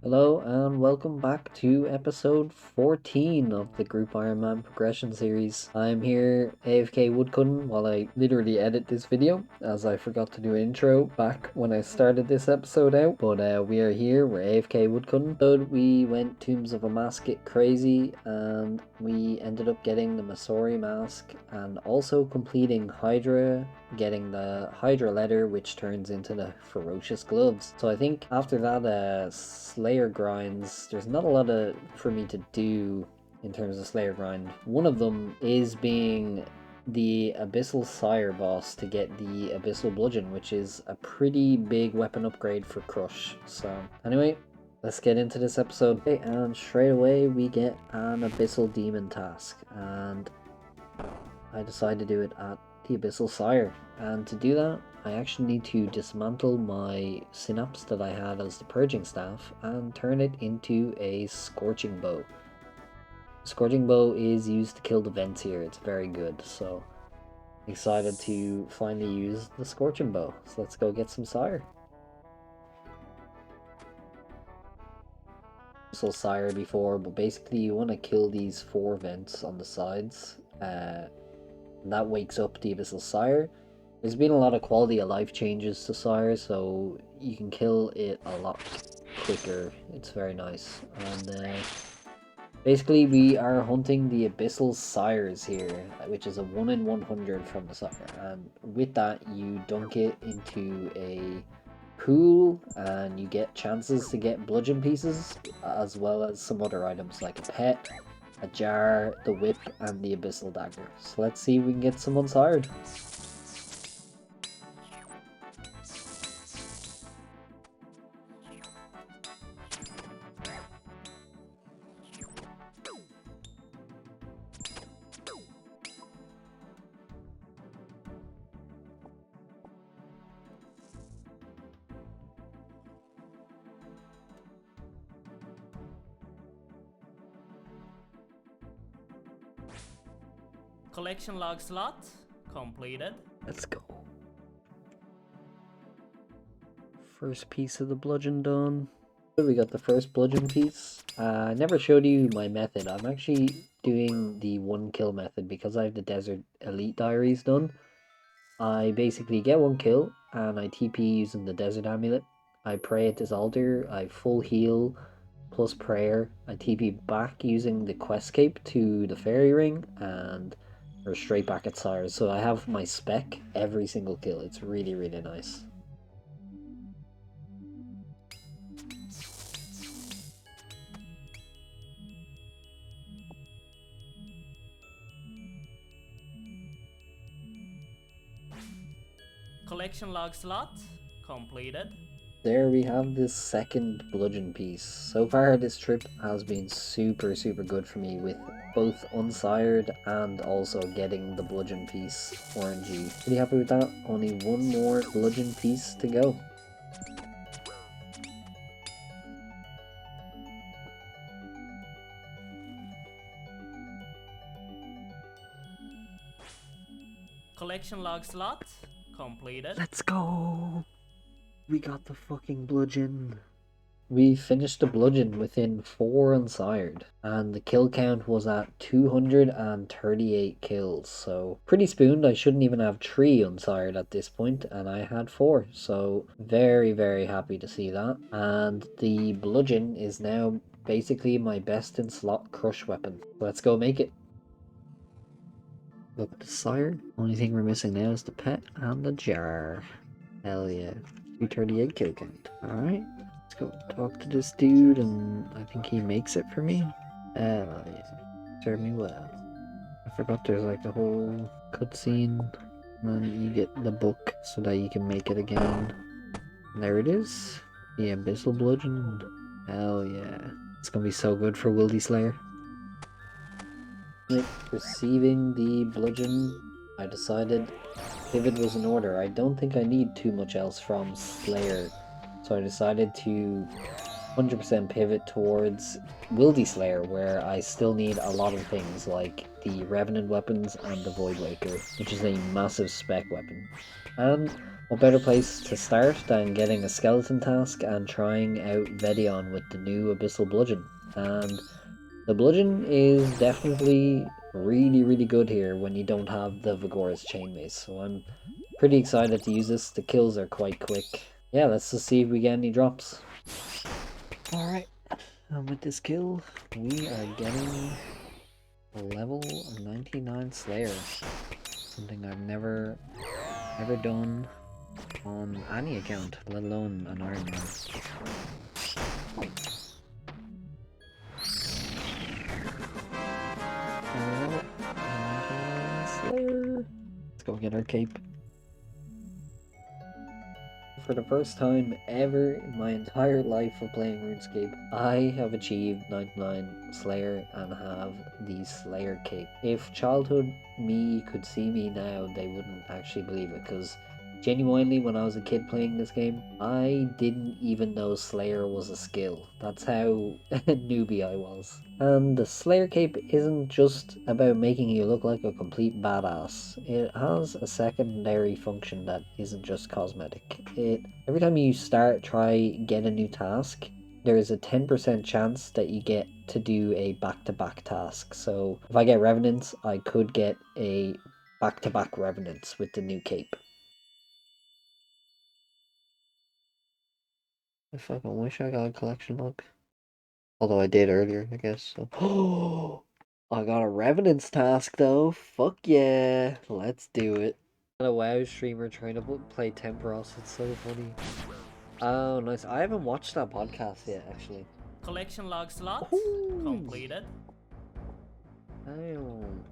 Hello and welcome back to episode 14 of the Group Ironman progression series. I'm here AFK woodcutting while I literally edit this video, as I forgot to do an intro back when I started this episode out. But we are here, we're AFK woodcutting. So we went Tombs of a Mask It crazy and we ended up getting the Masori mask and also completing Hydra, getting the Hydra letter, which turns into the ferocious gloves. So I think after that Slayer grinds, there's not a lot for me to do in terms of Slayer grind. One of them is being the Abyssal Sire boss to get the Abyssal Bludgeon, which is a pretty big weapon upgrade for Crush. So anyway, let's get into this episode. Okay, and straight away we get an Abyssal Demon task, and I decide to do it at the Abyssal Sire. And to do that, I actually need to dismantle my synapse that I had as the purging staff and turn it into a scorching bow. Scorching bow is used to kill the vents here. It's very good, so excited to finally use the scorching bow. So let's go get some sire. So sire before, but basically you want to kill these 4 vents on the sides. That wakes up the Abyssal Sire. There's been a lot of quality of life changes to Sire, so you can kill it a lot quicker. It's very nice. And basically we are hunting the Abyssal Sires here, which is a 1 in 100 from the Sire. And with that, you dunk it into a pool and you get chances to get bludgeon pieces, as well as some other items like a pet, a jar, the whip, and the abyssal dagger. So let's see if we can get some unsired. Collection log slot completed. Let's go. First piece of the bludgeon done. We got the first bludgeon piece. I never showed you my method. I'm actually doing the 1 kill method because I have the Desert Elite Diaries done. I basically get 1 kill and I TP using the Desert Amulet. I pray at this altar, I full heal plus prayer. I TP back using the quest cape to the fairy ring and we're straight back at Sire. So I have my spec every single kill. It's really, really nice. Collection log slot completed. There we have this second bludgeon piece. So far this trip has been super good for me with both unsired and also getting the bludgeon piece orangey. Pretty happy with that. Only 1 more bludgeon piece to go. Collection log slot completed. Let's go! We got the fucking bludgeon. We finished the bludgeon within 4 unsired, and the kill count was at 238 kills, so pretty spooned. I shouldn't even have 3 unsired at this point, and I had 4, so very happy to see that. And the bludgeon is now basically my best in slot crush weapon. Let's go make it. Look at the sire. Only thing we're missing now is the pet and the jar. Hell yeah. 338 kill count. Alright. Let's go talk to this dude, and I think he makes it for me. Yeah. Serve me well. I forgot there's like a whole cutscene, and then you get the book so that you can make it again. And there it is. The Abyssal Bludgeon. Hell yeah. It's gonna be so good for Wildy Slayer. Receiving the bludgeon, I decided pivot was in order. I don't think I need too much else from Slayer, so I decided to 100% pivot towards Wildy Slayer, where I still need a lot of things like the Revenant weapons and the voidwaker, which is a massive spec weapon. And What better place to start than getting a skeleton task and trying out Vedion with the new Abyssal Bludgeon. And the Bludgeon is definitely really good here when you don't have the Vigorous chainmace. So I'm pretty excited to use this. The kills are quite quick. Yeah, let's just see if we get any drops. Alright, and with this kill, we are getting a level 99 Slayer. Something I've never done on any account, let alone an Ironman. Slayer. Let's go get our cape. For the first time ever in my entire life of playing RuneScape, I have achieved 99 Slayer and have the Slayer cape. If childhood me could see me now, they wouldn't actually believe it, because genuinely, when I was a kid playing this game, I didn't even know Slayer was a skill. That's how newbie I was. And the Slayer cape isn't just about making you look like a complete badass. It has a secondary function that isn't just cosmetic. Every time you get a new task, there is a 10% chance that you get to do a back-to-back task. So if I get Revenants, I could get a back-to-back Revenants with the new cape. I fucking wish I got a collection log. Although I did earlier, I guess. So. Oh, I got a Revenant's task though. Fuck yeah. Let's do it. A WoW streamer trying to play Temporos. It's so funny. Oh, nice. I haven't watched that podcast yet, actually. Collection log slot Ooh. completed. Damn.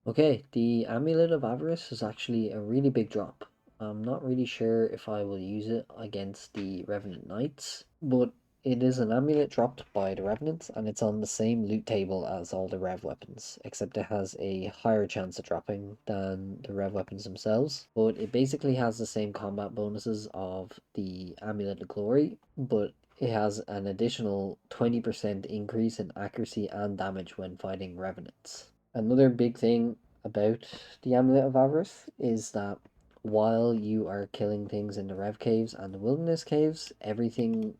Okay, the Amulet of Avarice is actually a really big drop. I'm not really sure if I will use it against the Revenant Knights, but it is an amulet dropped by the Revenants, and it's on the same loot table as all the Rev weapons, except it has a higher chance of dropping than the Rev weapons themselves. But it basically has the same combat bonuses of the Amulet of Glory, but it has an additional 20% increase in accuracy and damage when fighting Revenants. Another big thing about the Amulet of Avarice is that while you are killing things in the Rev Caves and the Wilderness Caves, everything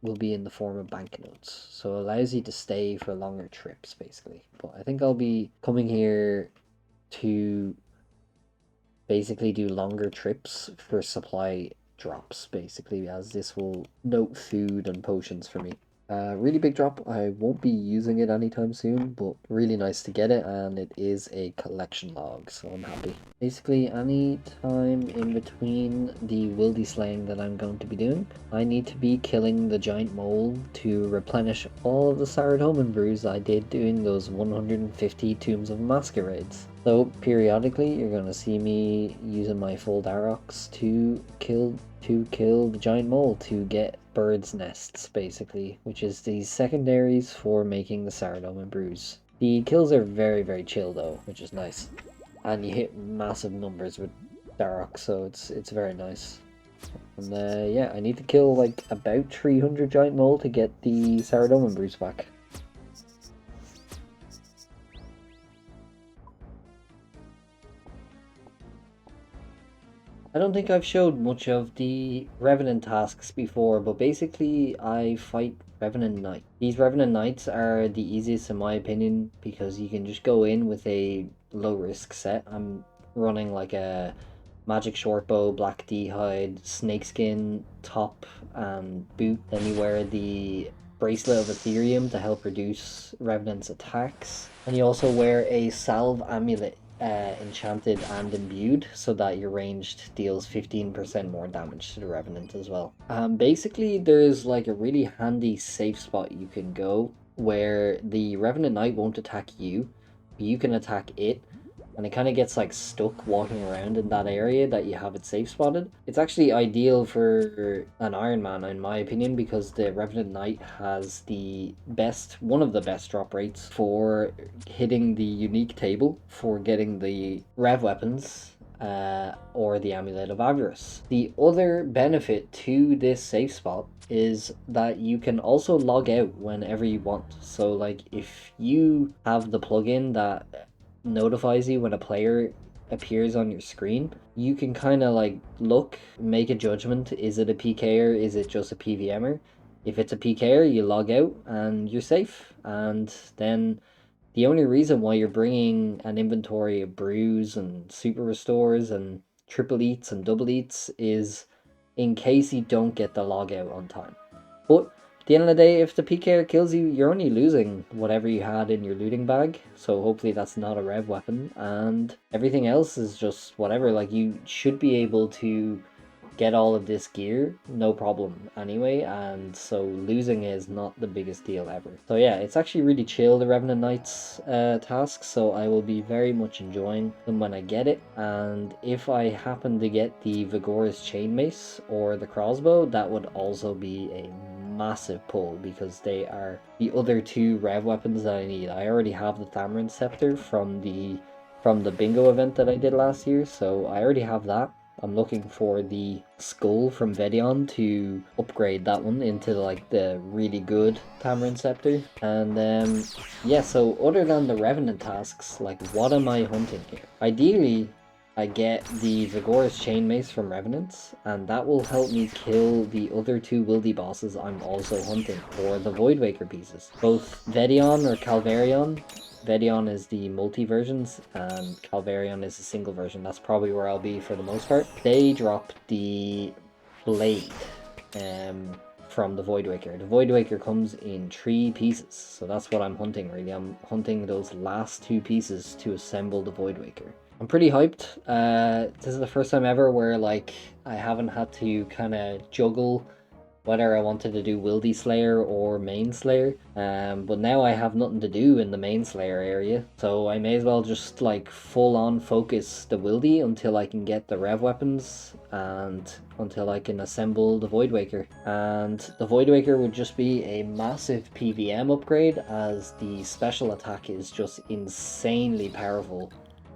will be in the form of banknotes. So it allows you to stay for longer trips, basically. But I think I'll be coming here to basically do longer trips for supply drops, basically, as this will note food and potions for me. Really big drop. I won't be using it anytime soon, but really nice to get it, and it is a collection log, so I'm happy. Basically, any time in between the Wildy slaying that I'm going to be doing, I need to be killing the giant mole to replenish all of the Saradomin brews I did doing those 150 Tombs of Masquerades. So periodically, you're going to see me using my full Darox to kill the giant mole to get birds' nests, basically, which is the secondaries for making the Saradomin brews. The kills are very chill though, which is nice. And you hit massive numbers with Darox, so it's very nice. And yeah, I need to kill like about 300 giant mole to get the Saradomin brews back. I don't think I've showed much of the Revenant tasks before, but basically I fight Revenant Knight. These Revenant Knights are the easiest in my opinion because you can just go in with a low risk set. I'm running like a magic shortbow, black d'hide, snakeskin top and boot. Then you wear the bracelet of Ethereum to help reduce Revenant's attacks. And you also wear a salve amulet enchanted and imbued so that your ranged deals 15% more damage to the Revenant as well. Basically there's like a really handy safe spot you can go where the Revenant Knight won't attack you, but you can attack it, and it kind of gets like stuck walking around in that area that you have it safe spotted. It's actually ideal for an Ironman in my opinion because the Revenant Knight has one of the best drop rates for hitting the unique table for getting the Rev weapons or the Amulet of Avarice. The other benefit to this safe spot is that you can also log out whenever you want. So like if you have the plugin that notifies you when a player appears on your screen, you can kind of like look, make a judgment. Is it a PKer? Is it just a PVMer? If it's a PKer, you log out and you're safe. And then the only reason why you're bringing an inventory of brews and super restores and triple eats and double eats is in case you don't get the logout on time. But at the end of the day, if the PKer kills you, you're only losing whatever you had in your looting bag. So hopefully that's not a rev weapon. And everything else is just whatever. Like, you should be able to get all of this gear no problem anyway, and so losing is not the biggest deal ever. So yeah, it's actually really chill, the Revenant Knights tasks, so I will be very much enjoying them when I get it. And if I happen to get the Vigorous chainmace or the crossbow, that would also be a massive pull, because they are the other two rev weapons that I need. I already have the Thamrin scepter from the bingo event that I did last year, so I already have that. I'm looking for the skull from Vedion to upgrade that one into like the really good Tamarin Scepter. And yeah, so other than the Revenant tasks, like what am I hunting here? Ideally, I get the Vigorous chainmace from Revenants, and that will help me kill the other two Wildy bosses I'm also hunting, or the voidwaker pieces. Both Vedion or Calvarion. Vedion is the multi versions and Calvarion is the single version. That's probably where I'll be for the most part. They drop the blade from the voidwaker. The voidwaker comes in 3 pieces, so that's what I'm hunting really. I'm hunting those last 2 pieces to assemble the voidwaker. I'm pretty hyped. This is the first time ever where like I haven't had to kind of juggle whether I wanted to do Wildy Slayer or Main Slayer. But now I have nothing to do in the Main Slayer area, so I may as well just like full on focus the Wildy until I can get the rev weapons and until I can assemble the voidwaker. And the voidwaker would just be a massive PVM upgrade, as the special attack is just insanely powerful.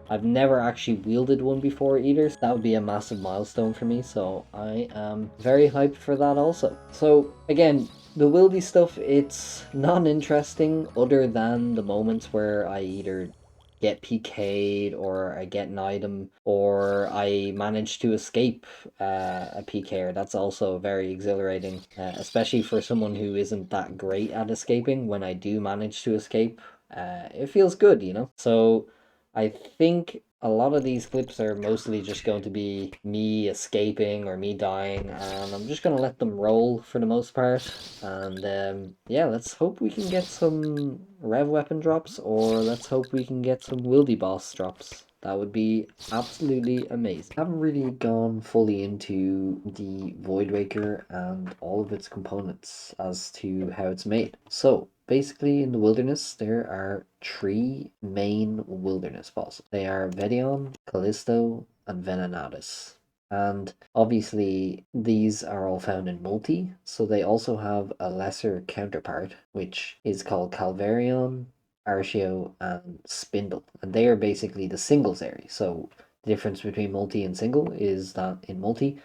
I've never actually wielded one before either, so that would be a massive milestone for me, so I am very hyped for that also. So again, the Wildy stuff, it's non-interesting other than the moments where I either get PK'd or I get an item or I manage to escape a PK'er. That's also very exhilarating, especially for someone who isn't that great at escaping. When I do manage to escape, it feels good, you know? So I think a lot of these clips are mostly just going to be me escaping or me dying, and I'm just going to let them roll for the most part. And yeah, let's hope we can get some rev weapon drops, or let's hope we can get some Wildy boss drops. That would be absolutely amazing. I haven't really gone fully into the voidwaker and all of its components as to how it's made. So basically, in the wilderness, there are 3 main wilderness bosses. They are Vedion, Callisto, and Venenatis. And obviously, these are all found in multi, so they also have a lesser counterpart, which is called Calvarion, Archeo, and Spindle. And they are basically the singles area. So the difference between multi and single is that in multi,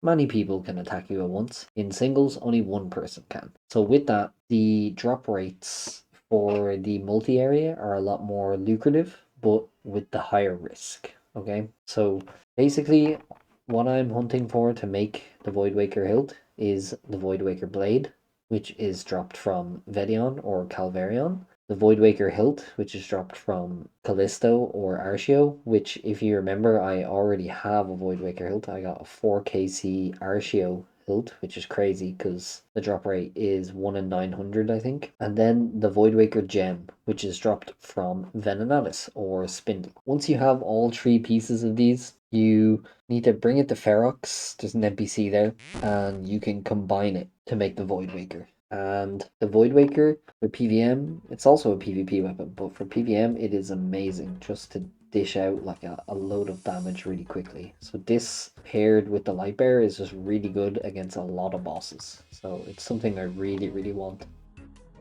many people can attack you at once. In singles, only one person can. So with that, the drop rates for the multi area are a lot more lucrative, but with the higher risk. Okay, so basically what I'm hunting for to make the voidwaker hilt is the voidwaker blade, which is dropped from Vedion or Calvarion. The Voidwaker hilt, which is dropped from Callisto or Archeo, which, if you remember, I already have a Voidwaker hilt. I got a 4kc Archeo hilt, which is crazy because the drop rate is 1 in 900, I think. And then the Voidwaker gem, which is dropped from Venenatis or Spindle. Once you have all 3 pieces of these, you need to bring it to Ferox. There's an NPC there, and you can combine it to make the Voidwaker. And the Voidwaker for PVM, it's also a PvP weapon, but for PVM it is amazing just to dish out like a load of damage really quickly. So this paired with the light bearer is just really good against a lot of bosses. So it's something I really, really want.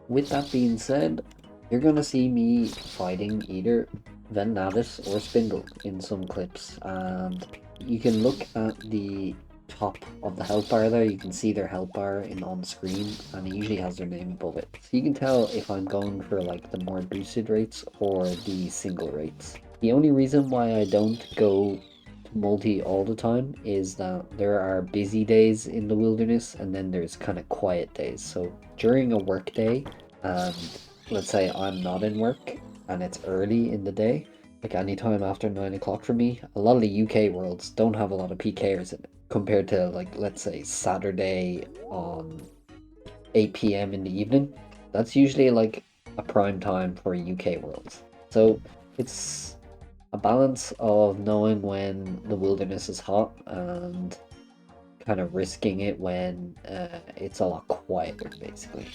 With that being said, you're gonna see me fighting either Venenatis or Spindle in some clips, and you can look at the top of the health bar there. You can see their health bar on screen, and it usually has their name above it, so you can tell if I'm going for like the more boosted rates or the single rates. The only reason why I don't go to multi all the time is that there are busy days in the wilderness and then there's kind of quiet days. So during a work day, and let's say I'm not in work and it's early in the day, like any time after 9 o'clock for me, a lot of the UK worlds don't have a lot of PKers in it compared to, like, let's say Saturday on 8 p.m. in the evening. That's usually like a prime time for UK worlds. So it's a balance of knowing when the wilderness is hot and kind of risking it when it's a lot quieter, basically.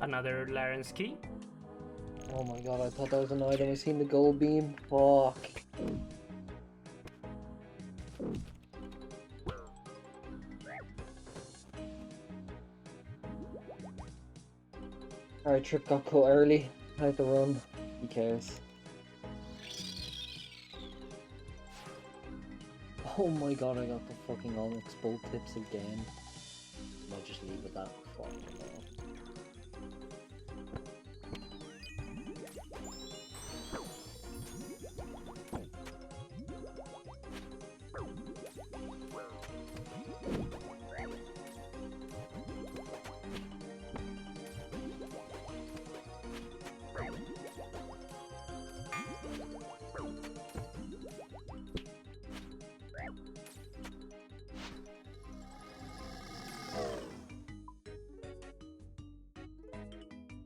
Another Laren's key. Oh my god, I thought that was an item. I seen the gold beam. Fuck. Alright, trip got cut early. I had to run. Who cares? Oh my god, I got the fucking Onyx bolt tips again. Might just leave with that. Fuck no.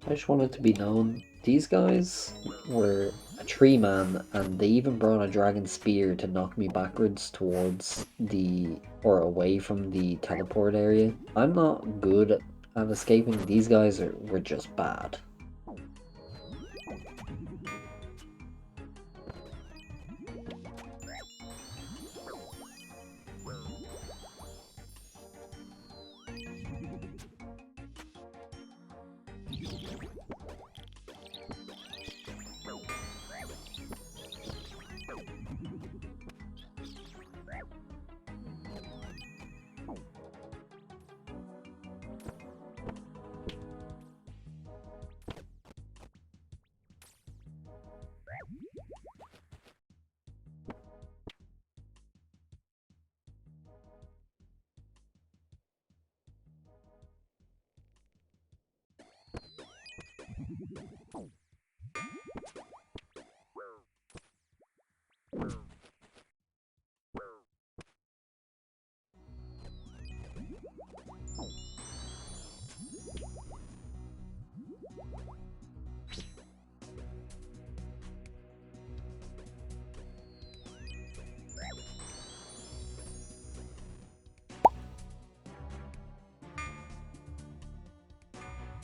I just want it to be known, these guys were a tree man and they even brought a dragon spear to knock me backwards towards the, or away from the teleport area. I'm not good at escaping, these guys were just bad.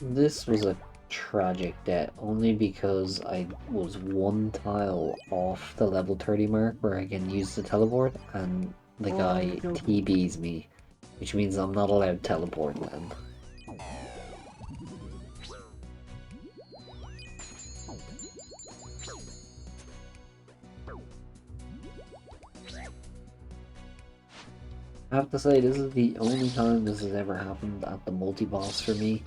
This was a tragic death, only because I was one tile off the level 30 mark where I can use the teleport, and the guy TBs me, which means I'm not allowed to teleport then. I have to say, this is the only time this has ever happened at the multi-boss for me.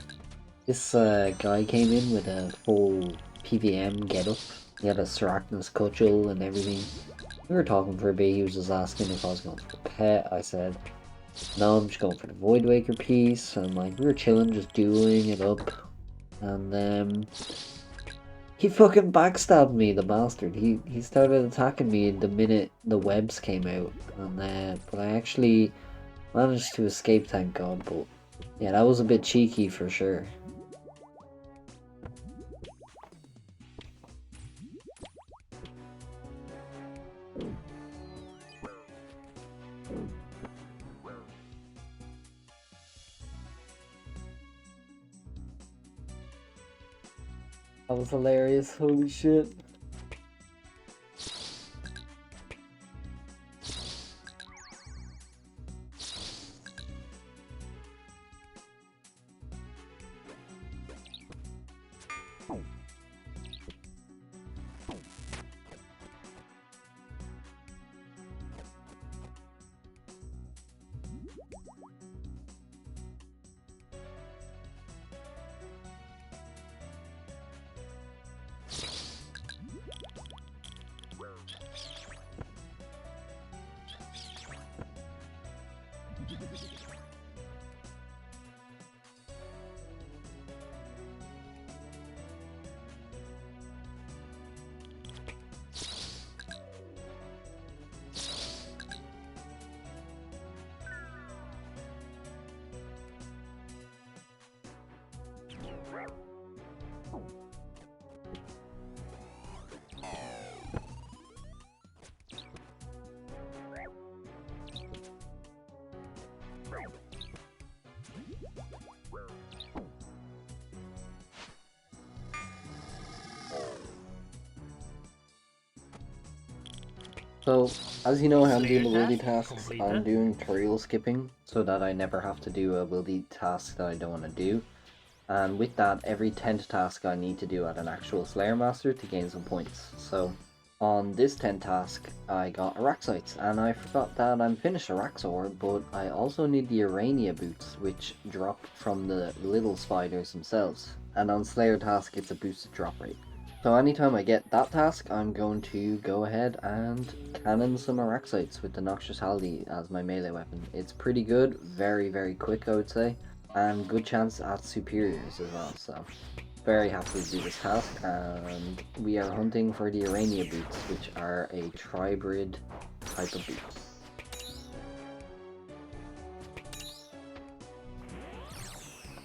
This guy came in with a full PVM getup. He had a Sarachnis cudgel and everything. We were talking for a bit, he was just asking if I was going for a pet. I said, no, I'm just going for the voidwaker piece. And like, we were chilling, just dueling it up. And he fucking backstabbed me, the bastard. He started attacking me the minute the webs came out. And but I actually managed to escape, thank god. But yeah, that was a bit cheeky for sure. That was hilarious, holy shit. So, as you know how I'm doing the Slayer Wildy task tasks, I'm completed. doing tutorial skipping so that I never have to do a Wildy task that I don't want to do. And with that, every 10th task I need to do at an actual Slayer Master to gain some points. So, on this 10th task, I got Araxites, and I forgot that I'm finished Araxor, but I also need the Urania boots, which drop from the little spiders themselves. And on Slayer task, it's a boosted drop rate. So anytime I get that task, I'm going to go ahead and cannon some Araxites with the Noxious Haldi as my melee weapon. It's pretty good, very, very quick I would say, and good chance at superiors as well, so very happy to do this task. And we are hunting for the Urania boots, which are a tribrid type of boots.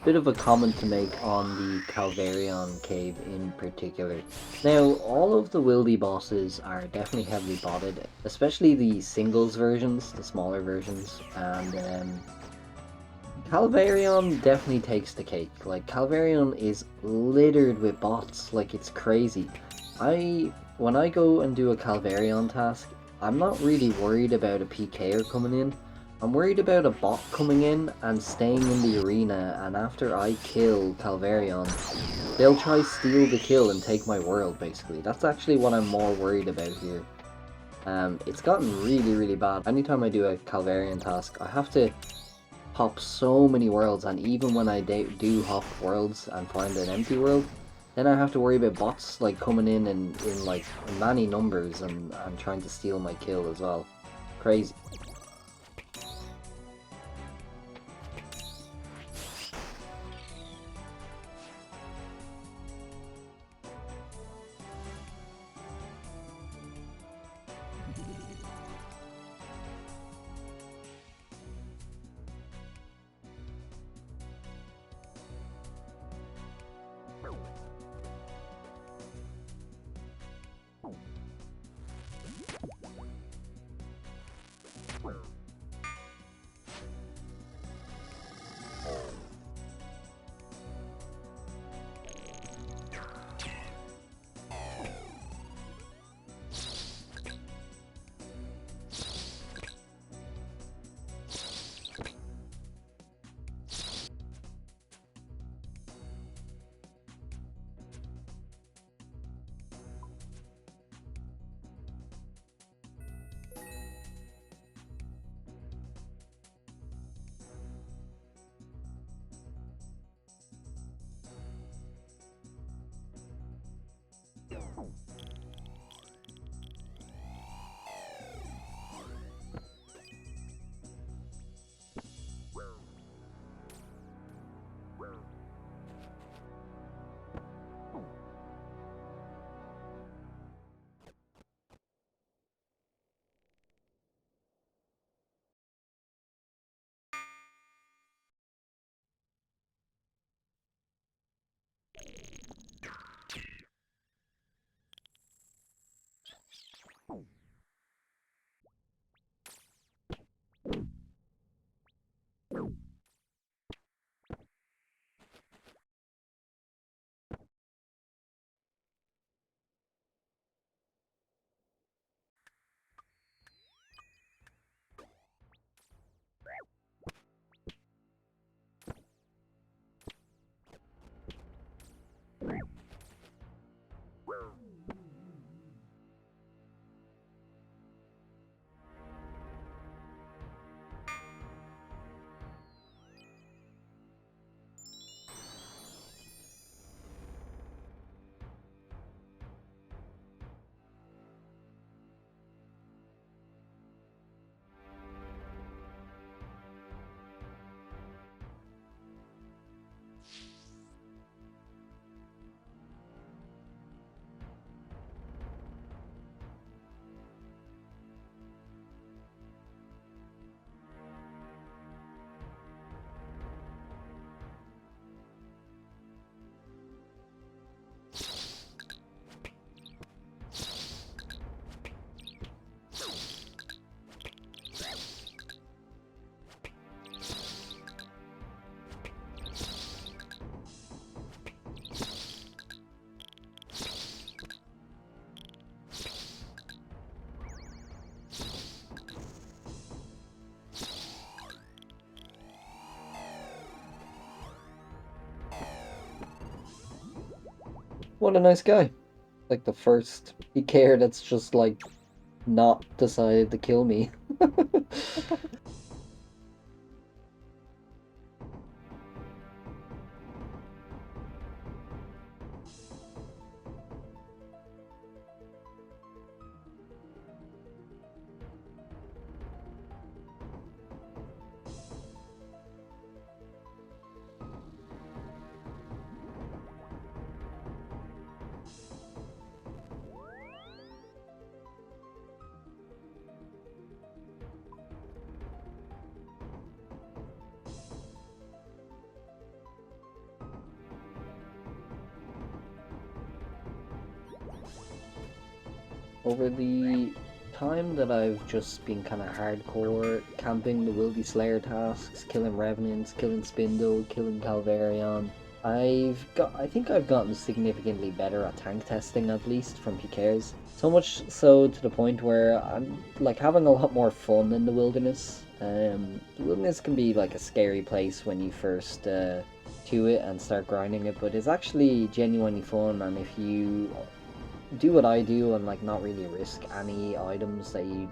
Bit of a comment to make on the Calvarion cave in particular. Now, all of the Wildy bosses are definitely heavily botted, especially the singles versions, the smaller versions, and Calvarion definitely takes the cake. Like, Calvarion is littered with bots, like it's crazy. When I go and do a Calvarion task, I'm not really worried about a PKer coming in. I'm worried about a bot coming in and staying in the arena, and after I kill Calvarion, they'll try steal the kill and take my world, basically. That's actually what I'm more worried about here. It's gotten really, really bad. Anytime I do a Calvarion task, I have to hop so many worlds, and even when I do hop worlds and find an empty world, then I have to worry about bots like coming in like many numbers and trying to steal my kill as well. Crazy. What a nice guy. Like the first PKer that's just like not decided to kill me. Over the time that I've just been kind of hardcore camping the Wildy Slayer tasks, killing Revenants, killing Spindle, killing Calvarion, I think I've gotten significantly better at tank testing, at least from PKs. So much so to the point where I'm like having a lot more fun in the wilderness. The wilderness can be like a scary place when you first to it and start grinding it, but it's actually genuinely fun. And if you do what I do and like not really risk any items that you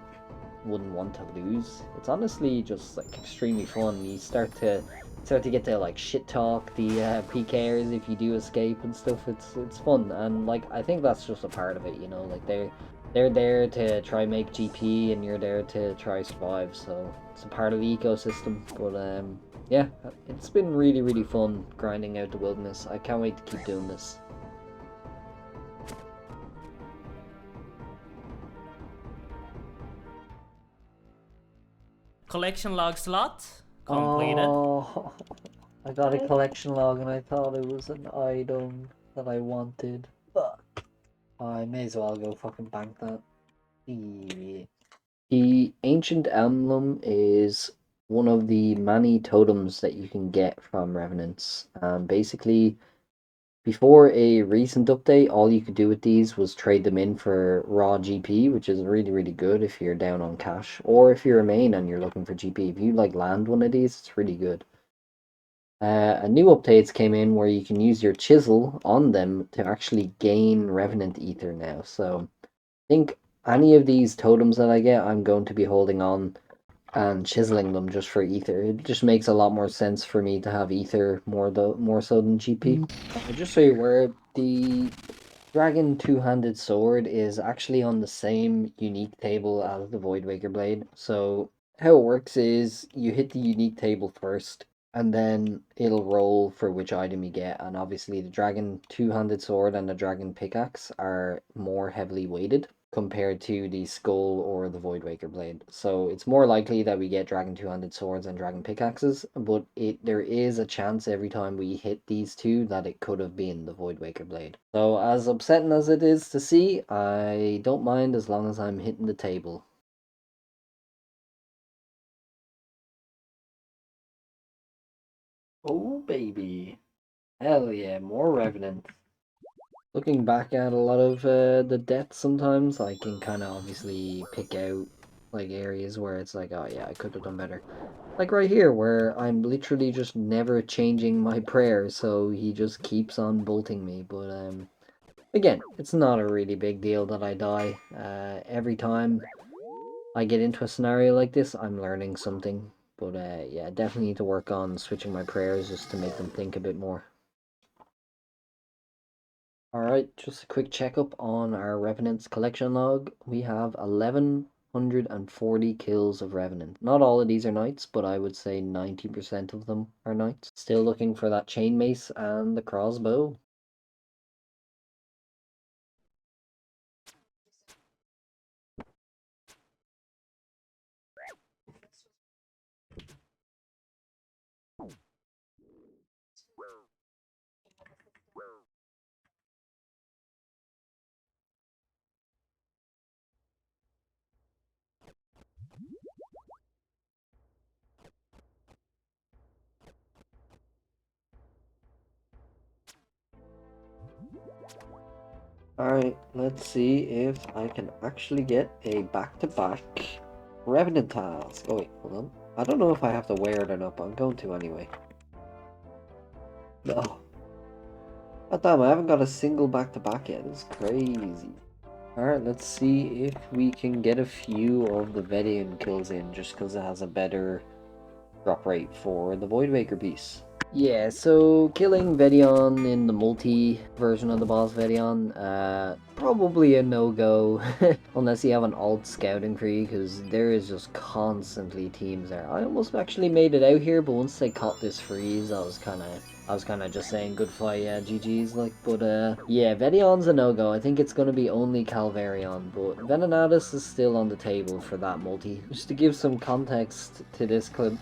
wouldn't want to lose, it's honestly just like extremely fun. You start to get to like shit talk the PKers if you do escape and stuff. It's fun, and like I think that's just a part of it, you know. Like they're there to try make GP and you're there to try survive, so it's a part of the ecosystem. But yeah, it's been really fun grinding out the wilderness. I can't wait to keep doing this. Collection log slot completed. Oh, I got a collection log and I thought it was an item that I wanted. Fuck. I may as well go fucking bank that. Yeah. The Ancient Emblem is one of the many totems that you can get from Revenants. Basically, before a recent update, all you could do with these was trade them in for raw GP, which is really good if you're down on cash, or if you're a main and you're looking for GP. If you like land one of these, it's really good. A new updates came in where you can use your chisel on them to actually gain Revenant Ether now. So I think any of these totems that I get, I'm going to be holding on and chiseling them just for Ether. It just makes a lot more sense for me to have Ether more so than GP. Just so you're aware, the Dragon Two-Handed Sword is actually on the same unique table as the Voidwaker Blade. So how it works is you hit the unique table first, and then it'll roll for which item you get. And obviously, the Dragon Two-Handed Sword and the Dragon Pickaxe are more heavily weighted compared to the Skull or the Voidwaker Blade. So it's more likely that we get Dragon Two-Handed Swords and Dragon Pickaxes, but there is a chance every time we hit these two that it could have been the Voidwaker Blade. So as upsetting as it is to see, I don't mind as long as I'm hitting the table. Oh baby. Hell yeah, more Revenant. Looking back at a lot of the deaths sometimes, I can kind of obviously pick out like areas where it's like, oh yeah, I could have done better. Like right here, where I'm literally just never changing my prayer, so he just keeps on bolting me. But again, it's not a really big deal that I die. Every time I get into a scenario like this, I'm learning something. But yeah, definitely need to work on switching my prayers just to make them think a bit more. Alright, just a quick checkup on our Revenants collection log. We have 1140 kills of Revenant. Not all of these are knights, but I would say 90% of them are knights. Still looking for that chainmace and the crossbow. Alright, let's see if I can actually get a back-to-back Revenant task. Oh wait, hold on. I don't know if I have to wear it or not, but I'm going to anyway. No. God damn, I haven't got a single back-to-back yet. It's crazy. Alright, let's see if we can get a few of the Vedian kills in, just because it has a better drop rate for the voidwaker piece. Yeah, so killing Vedion in the multi version of the boss Vedion, probably a no-go, unless you have an alt scouting crew, because there is just constantly teams there. I almost actually made it out here, but once they caught this freeze, I was kind of just saying good fight, yeah, GG's, like, but, yeah, Vedion's a no-go. I think it's going to be only Calvarion, but Venenatus is still on the table for that multi. Just to give some context to this clip,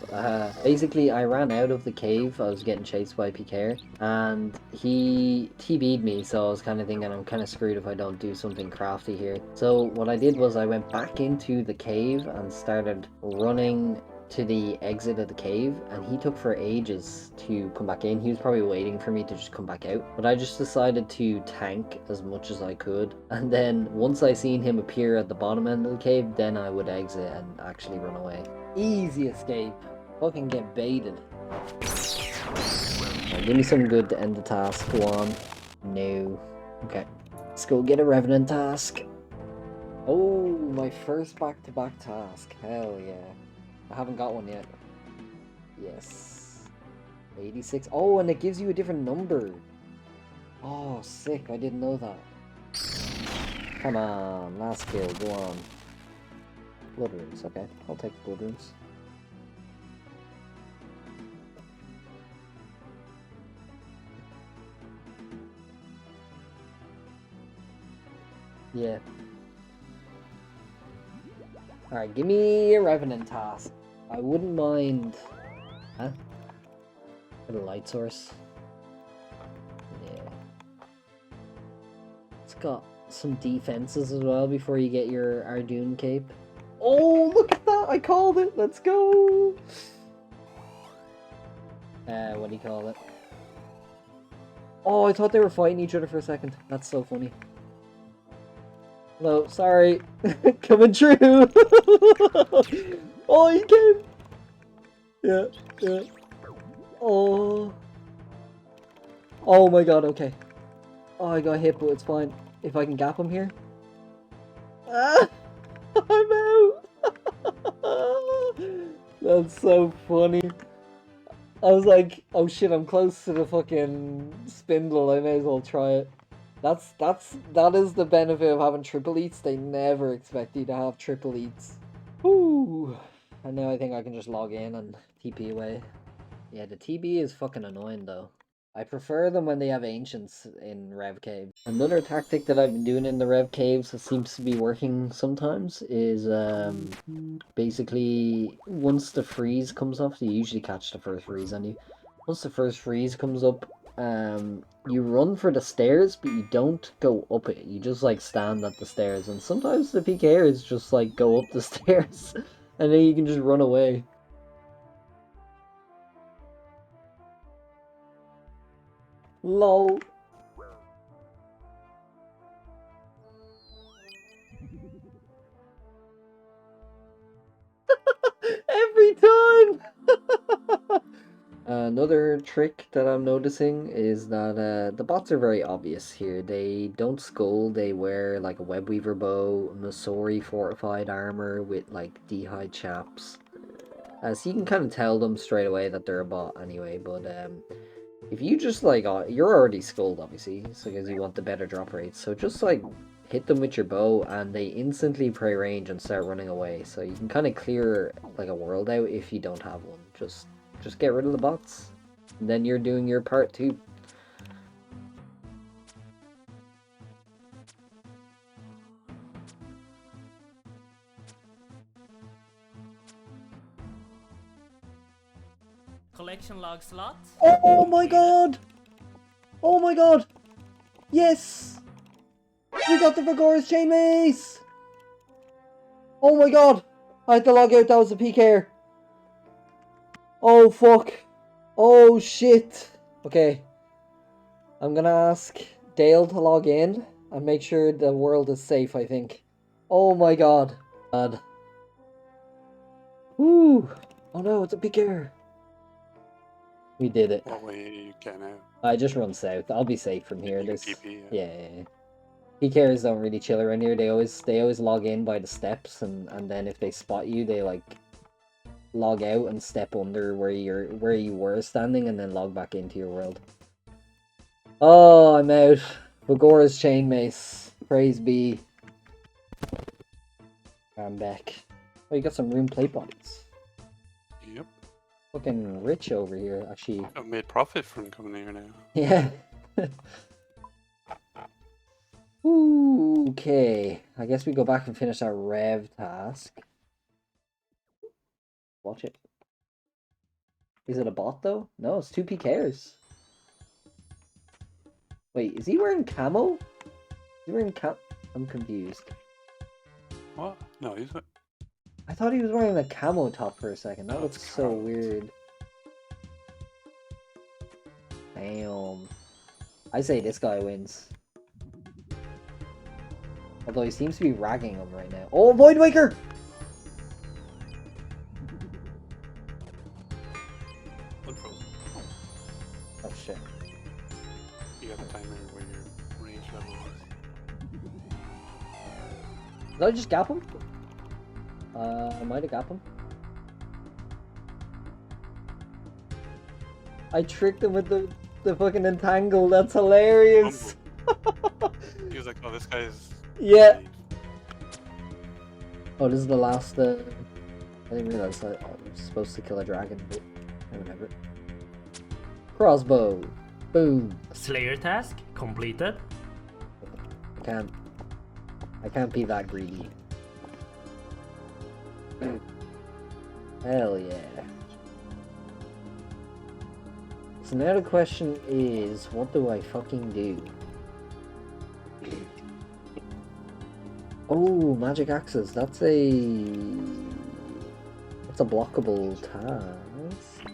basically, I ran out of the cave. I was getting chased by PK, and he TB'd me, so I was kind of thinking I'm kind of screwed if I don't do something crafty here. So what I did was I went back into the cave and started running to the exit of the cave, and he took for ages to come back in. He was probably waiting for me to just come back out, but I just decided to tank as much as I could, and then once I seen him appear at the bottom end of the cave, then I would exit and actually run away. Easy escape. Fucking get baited. Right, give me some good to end the task. Go on. No. Okay. Let's go get a Revenant task. Oh, my first back-to-back task. Hell yeah. I haven't got one yet. Yes. 86. Oh, and it gives you a different number. Oh, sick. I didn't know that. Come on. Last kill. Go on. Blood runes. Okay. I'll take blood runes. Yeah. Alright, give me a Revenant task. I wouldn't mind... Huh? Get a light source. Yeah. It's got some defenses as well before you get your Ardoon cape. Oh, look at that! I called it! Let's go! What do you call it? Oh, I thought they were fighting each other for a second. That's so funny. Hello, sorry. Coming true. Oh, you came. Yeah, yeah. Oh. Oh my god, okay. Oh, I got hit, but it's fine. If I can gap him here. Ah, I'm out. That's so funny. I was like, oh shit, I'm close to the fucking spindle. I may as well try it. That is the benefit of having triple eats. They never expect you to have triple eats. Ooh. And now I think I can just log in and TP away. Yeah, the TB is fucking annoying though. I prefer them when they have ancients in Rev Cave. Another tactic that I've been doing in the Rev Caves that seems to be working sometimes is basically once the freeze comes off, you usually catch the first freeze on you. Once the first freeze comes up, you run for the stairs, but you don't go up it. You just like stand at the stairs, and sometimes the PKers just like go up the stairs, and then you can just run away. LOL. Every time! Another trick that I'm noticing is that the bots are very obvious here. They don't skull, they wear like a webweaver bow, Masori fortified armor with like D-hide chaps. So you can kind of tell them straight away that they're a bot anyway, but if you just like, you're already skulled obviously, so because you want the better drop rates, so just like hit them with your bow and they instantly pre-range and start running away, so you can kind of clear like a world out if you don't have one. Just get rid of the bots, and then you're doing your part too. Collection log slot. Oh my god! Oh my god! Yes! We got the Vigorous chainmace! Oh my god! I had to log out, that was a PKer. Oh fuck. Oh shit. Okay. I'm gonna ask Dale to log in and make sure the world is safe, I think. Oh my god. God. Woo! Oh no, it's a PKer. We did it. What way are you getting out? I just run south. I'll be safe from here. You can There's TP, yeah. PKers don't really chill around here. They always log in by the steps, and then if they spot you, they like log out and step under where you were standing, and then log back into your world. Oh, I'm out. Vagora's chainmace. Praise be. I'm back. Oh, you got some rune plate bodies. Yep. Fucking rich over here, actually. I've made profit from coming here now. Yeah. Ooh, okay. I guess we go back and finish our rev task. Watch it. Is it a bot though? No, it's 2 PKers. Wait, is he wearing camo? Is he wearing I'm confused. What? No, he's not. I thought he was wearing a camo top for a second. That No, looks it's so camo. weird. Damn. I say this guy wins. Although he seems to be ragging him right now. Oh, voidwaker! Unfrozen. Oh shit. You got a timer where your range level is. Did I just gap him? I might have gapped him. I tricked him with the fucking entangle. That's hilarious. He was like, oh, this guy's... Yeah. Oh, this is the last, I didn't realize that I was supposed to kill a dragon, but whatever. Crossbow. Boom. Slayer task completed. I can't be that greedy. Hell yeah. So now the question is, what do I fucking do? Oh, magic axes. That's a blockable task.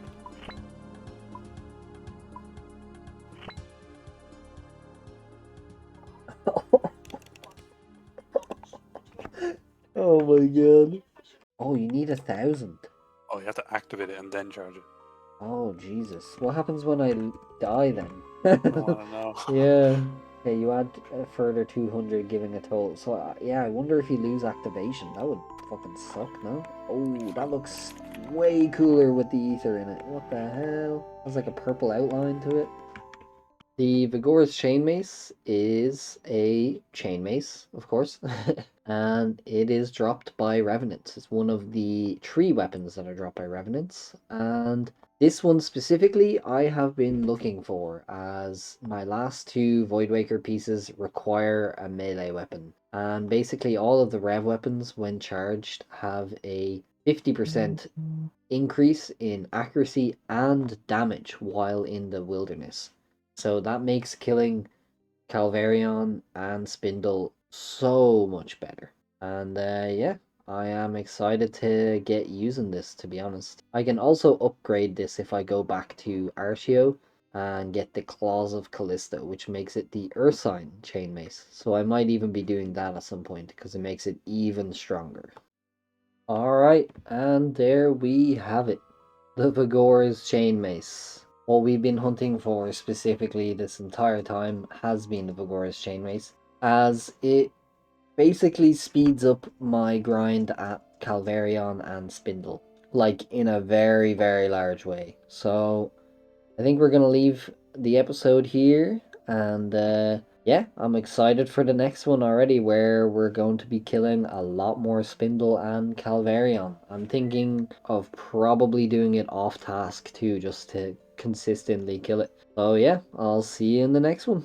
Oh my god. Oh, you need 1,000. Oh, you have to activate it and then charge it. Oh, Jesus. What happens when I die then? Oh, I don't know. Yeah. Okay, you add a further 200, giving a total. So, yeah, I wonder if you lose activation. That would fucking suck, no? Oh, that looks way cooler with the ether in it. What the hell? Has like a purple outline to it. The Vagora's chainmace is a chainmace, of course, and it is dropped by revenants. It's one of the 3 weapons that are dropped by revenants, and this one specifically I have been looking for, as my last 2 voidwaker pieces require a melee weapon, and basically all of the rev weapons when charged have a 50% increase in accuracy and damage while in the wilderness. So that makes killing Calvarion and Spindle so much better. And yeah, I am excited to get using this, to be honest. I can also upgrade this if I go back to Artio and get the Claws of Callisto, which makes it the Ursine chainmace. So I might even be doing that at some point, because it makes it even stronger. Alright, and there we have it. The Vagora's chainmace. What we've been hunting for specifically this entire time has been the Vagora's chainmace, as it basically speeds up my grind at Calvarion and Spindle, like in a very, very large way. So I think we're going to leave the episode here, and yeah, I'm excited for the next one already, where we're going to be killing a lot more Spindle and Calvarion. I'm thinking of probably doing it off task too, just to consistently kill it. So yeah, I'll see you in the next one.